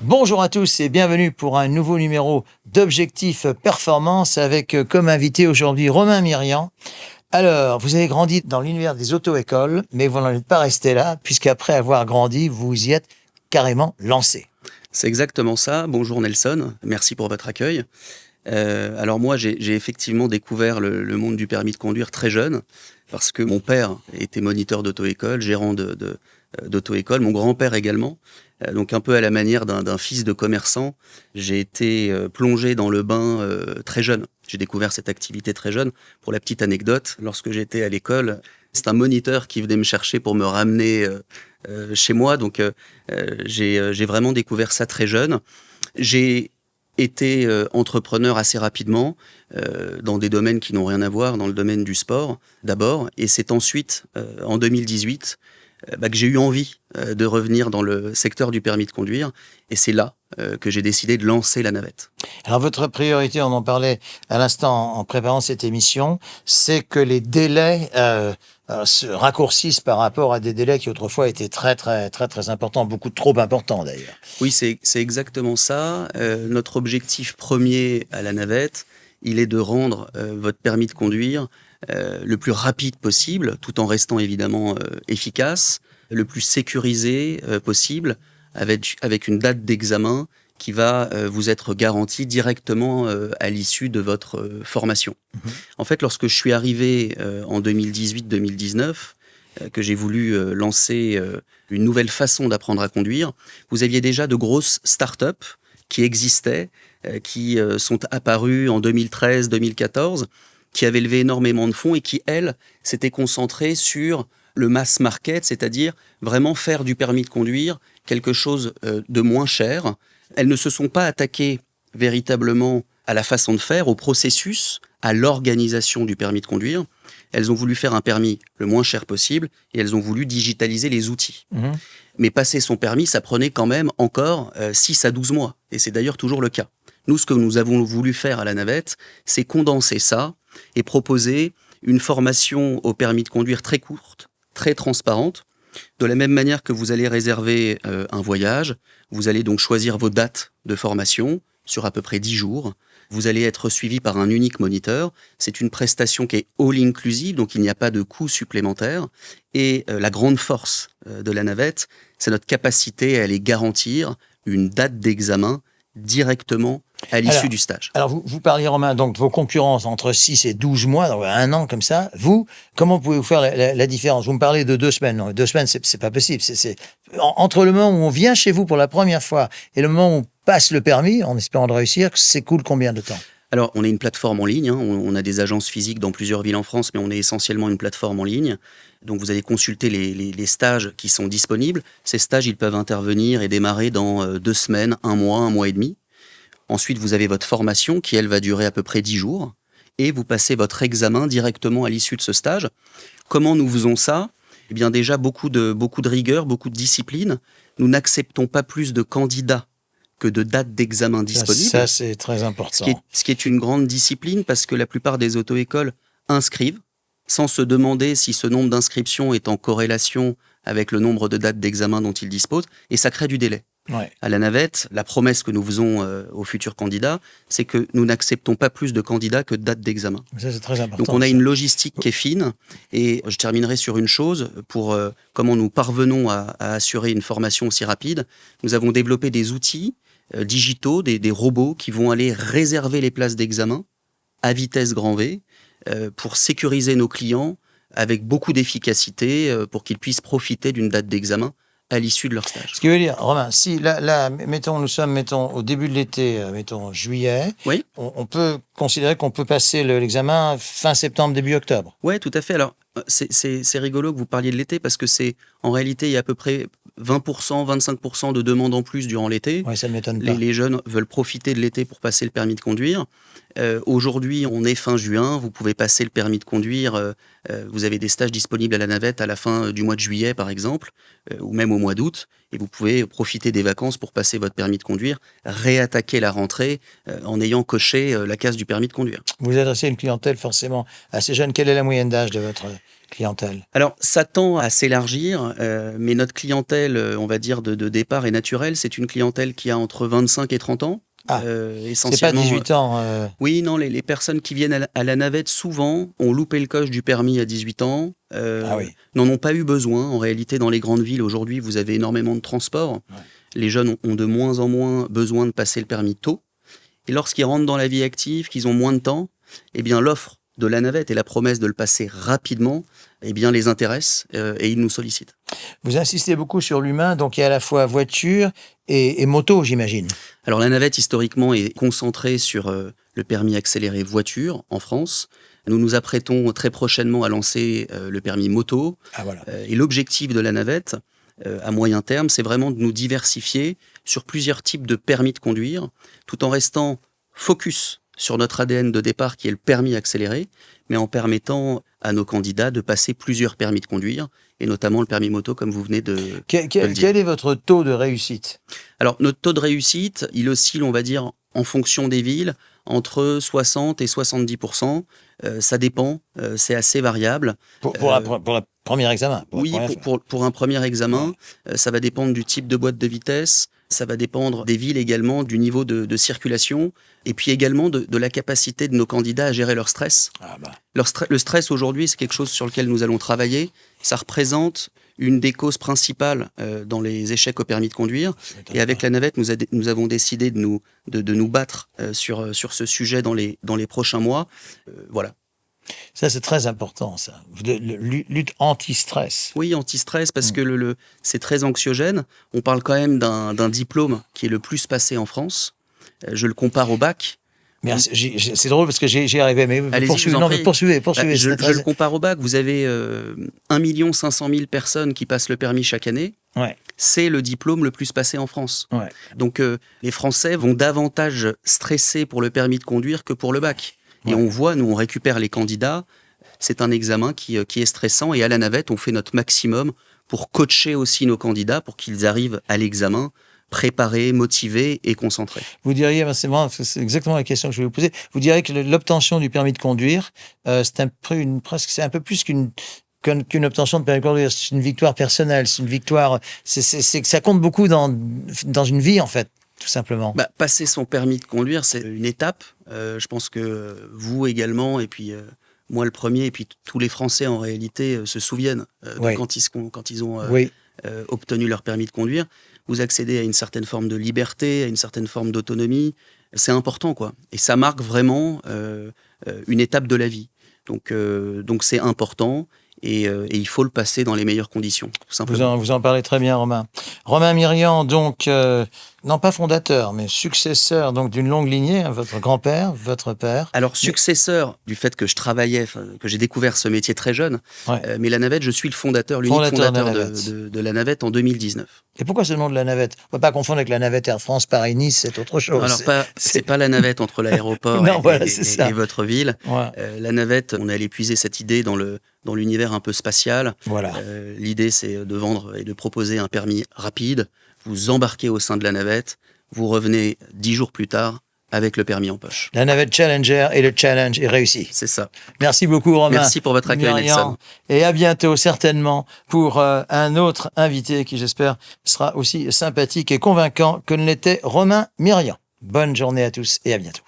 Bonjour à tous et bienvenue pour un nouveau numéro d'Objectif Performance avec comme invité aujourd'hui Romain Mirian. Alors, vous avez grandi dans l'univers des auto-écoles, mais vous n'en êtes pas resté là, puisqu'après avoir grandi, vous y êtes carrément lancé. C'est exactement ça. Bonjour Nelson, merci pour votre accueil. Alors moi, j'ai effectivement découvert le monde du permis de conduire très jeune, parce que mon père était moniteur d'auto-école, gérant d'auto-école, mon grand-père également. Donc un peu à la manière d'un fils de commerçant, j'ai été plongé dans le bain très jeune. J'ai découvert cette activité très jeune. Pour la petite anecdote, lorsque j'étais à l'école, c'est un moniteur qui venait me chercher pour me ramener chez moi. Donc j'ai vraiment découvert ça très jeune. J'ai été entrepreneur assez rapidement dans des domaines qui n'ont rien à voir, dans le domaine du sport d'abord. Et c'est ensuite, en 2018, que j'ai eu envie de revenir dans le secteur du permis de conduire. Et c'est là que j'ai décidé de lancer la navette. Alors, votre priorité, on en parlait à l'instant en préparant cette émission, c'est que les délais se raccourcissent par rapport à des délais qui autrefois étaient très importants, beaucoup trop importants d'ailleurs. Oui, c'est exactement ça. Notre objectif premier à la navette, il est de rendre votre permis de conduire le plus rapide possible, tout en restant évidemment efficace, le plus sécurisé possible, avec une date d'examen qui va vous être garantie directement à l'issue de votre formation. Mhm. En fait, lorsque je suis arrivé en 2018-2019, que j'ai voulu lancer une nouvelle façon d'apprendre à conduire, vous aviez déjà de grosses startups qui existaient, qui sont apparues en 2013-2014, qui avaient levé énormément de fonds et qui, elles, s'étaient concentrées sur le mass market, c'est-à-dire vraiment faire du permis de conduire quelque chose de moins cher. Elles ne se sont pas attaquées véritablement à la façon de faire, au processus, à l'organisation du permis de conduire. Elles ont voulu faire un permis le moins cher possible et elles ont voulu digitaliser les outils. Mhm. Mais passer son permis, ça prenait quand même encore 6 à 12 mois. Et c'est d'ailleurs toujours le cas. Nous, ce que nous avons voulu faire à la navette, c'est condenser ça et proposer une formation au permis de conduire très courte, très transparente. De la même manière que vous allez réserver un voyage, vous allez donc choisir vos dates de formation sur à peu près 10 jours. Vous allez être suivi par un unique moniteur. C'est une prestation qui est all-inclusive, donc il n'y a pas de coût supplémentaire. Et la grande force de la navette, c'est notre capacité à aller garantir une date d'examen directement à l'issue du stage. Alors, vous parliez, Romain, donc de vos concurrences entre 6 et 12 mois, donc un an comme ça. Vous, comment pouvez-vous faire la différence? Vous me parlez de 2 semaines. Non, 2 semaines, c'est pas possible. Entre le moment où on vient chez vous pour la première fois et le moment où on passe le permis, en espérant de réussir, c'est cool combien de temps? Alors, on est une plateforme en ligne. On a des agences physiques dans plusieurs villes en France, mais on est essentiellement une plateforme en ligne. Donc, vous allez consulter les stages qui sont disponibles. Ces stages, ils peuvent intervenir et démarrer dans 2 semaines, 1 mois et demi. Ensuite, vous avez votre formation qui, elle, va durer à peu près 10 jours. Et vous passez votre examen directement à l'issue de ce stage. Comment nous faisons ça? Eh bien, déjà, beaucoup de rigueur, beaucoup de discipline. Nous n'acceptons pas plus de candidats que de dates d'examen disponibles. Ça, c'est très important. Ce qui est une grande discipline parce que la plupart des auto-écoles inscrivent sans se demander si ce nombre d'inscriptions est en corrélation avec le nombre de dates d'examen dont ils disposent. Et ça crée du délai. Ouais. À la navette, la promesse que nous faisons aux futurs candidats, c'est que nous n'acceptons pas plus de candidats que de dates d'examen. Ça, c'est très important. Donc on a une logistique qui est fine. Et je terminerai sur une chose, pour comment nous parvenons à assurer une formation aussi rapide. Nous avons développé des outils digitaux, des robots qui vont aller réserver les places d'examen à vitesse grand V pour sécuriser nos clients avec beaucoup d'efficacité pour qu'ils puissent profiter d'une date d'examen à l'issue de leur stage. Ce qui veut dire, Romain, si là nous sommes au début de l'été, juillet, Oui. on peut considérer qu'on peut passer l'examen fin septembre, début octobre. Oui, tout à fait. Alors, c'est rigolo que vous parliez de l'été parce que en réalité, il y a à peu près 20%, 25% de demandes en plus durant l'été. Oui, ça ne m'étonne pas. Les jeunes veulent profiter de l'été pour passer le permis de conduire. Aujourd'hui, on est fin juin, vous pouvez passer le permis de conduire. Vous avez des stages disponibles à la navette à la fin du mois de juillet, par exemple, ou même au mois d'août. et vous pouvez profiter des vacances pour passer votre permis de conduire, réattaquer la rentrée en ayant coché la case du permis de conduire. Vous adressez une clientèle forcément assez jeune. Quelle est la moyenne d'âge de votre clientèle? Alors, ça tend à s'élargir, mais notre clientèle, on va dire, de départ est naturelle. C'est une clientèle qui a entre 25 et 30 ans. Ah, c'est pas Essentiellement. 18 ans. Oui, non, les personnes qui viennent à la navette, souvent, ont loupé le coche du permis à 18 ans, Ah oui. n'en ont pas eu besoin. En réalité, dans les grandes villes, aujourd'hui, vous avez énormément de transports. Ouais. Les jeunes ont de moins en moins besoin de passer le permis tôt. Et lorsqu'ils rentrent dans la vie active, qu'ils ont moins de temps, eh bien, l'offre de la navette et la promesse de le passer rapidement, eh bien, les intéresse et ils nous sollicitent. Vous insistez beaucoup sur l'humain, donc il y a à la fois voiture et moto, j'imagine. Alors, la navette, historiquement, est concentrée sur le permis accéléré voiture en France. Nous nous apprêtons très prochainement à lancer le permis moto. Ah voilà. Et l'objectif de la navette, à moyen terme, c'est vraiment de nous diversifier sur plusieurs types de permis de conduire, tout en restant focus sur notre ADN de départ qui est le permis accéléré, mais en permettant à nos candidats de passer plusieurs permis de conduire, et notamment le permis moto, comme vous venez de le dire. Quel est votre taux de réussite? Alors, notre taux de réussite, il oscille, on va dire, en fonction des villes, entre 60 et 70%. Ça dépend, c'est assez variable. Pour le premier examen? Oui, pour un premier examen, ça va dépendre du type de boîte de vitesse, ça va dépendre des villes également, du niveau de circulation, et puis également de la capacité de nos candidats à gérer leur stress. Ah bah. Le stress aujourd'hui, c'est quelque chose sur lequel nous allons travailler. Ça représente une des causes principales dans les échecs au permis de conduire. Et avec la navette, nous avons décidé de nous battre sur ce sujet dans les prochains mois. Voilà. Ça, c'est très important, ça. Lutte anti-stress. Oui, anti-stress, parce que c'est très anxiogène. On parle quand même d'un diplôme qui est le plus passé en France. Je le compare au bac. Mais c'est drôle parce que j'y arrivais. Mais poursuivez. Je le compare au bac. Vous avez 1 500 000 personnes qui passent le permis chaque année. Ouais. C'est le diplôme le plus passé en France. Ouais. Donc, les Français vont davantage stresser pour le permis de conduire que pour le bac. Et on voit, nous, on récupère les candidats. C'est un examen qui est stressant. Et à la navette, on fait notre maximum pour coacher aussi nos candidats pour qu'ils arrivent à l'examen préparés, motivés et concentrés. Vous diriez, c'est exactement la question que je vais vous poser, vous diriez que l'obtention du permis de conduire, c'est un peu plus qu'une obtention de permis de conduire, c'est une victoire personnelle, c'est une victoire, c'est que ça compte beaucoup dans une vie, en fait. Tout simplement. Passer son permis de conduire, c'est une étape. Je pense que vous également, et puis moi le premier, et puis tous les Français en réalité se souviennent de quand ils ont obtenu leur permis de conduire. Vous accédez à une certaine forme de liberté, à une certaine forme d'autonomie. C'est important, quoi. Et ça marque vraiment une étape de la vie. Donc c'est important. Et il faut le passer dans les meilleures conditions, tout simplement. Vous en parlez très bien, Romain. Romain Mirian, donc, non pas fondateur, mais successeur donc d'une longue lignée, hein, votre grand-père, votre père. Alors, successeur du fait que je travaillais, que j'ai découvert ce métier très jeune, mais la navette, je suis l'unique fondateur de la navette en 2019. Et pourquoi ce nom de la navette? On ne va pas confondre avec la navette Air France, Paris-Nice, c'est autre chose. Alors, c'est pas la navette entre l'aéroport et votre ville. Ouais. La navette, on est allé puiser cette idée dans l'univers un peu spatial. Voilà. L'idée, c'est de vendre et de proposer un permis rapide. Vous embarquez au sein de la navette, vous revenez 10 jours plus tard avec le permis en poche. La navette Challenger et le challenge est réussi. C'est ça. Merci beaucoup, Romain. Merci pour votre accueil, Nelson. Et à bientôt, certainement, pour un autre invité qui, j'espère, sera aussi sympathique et convaincant que ne l'était Romain Mirian. Bonne journée à tous et à bientôt.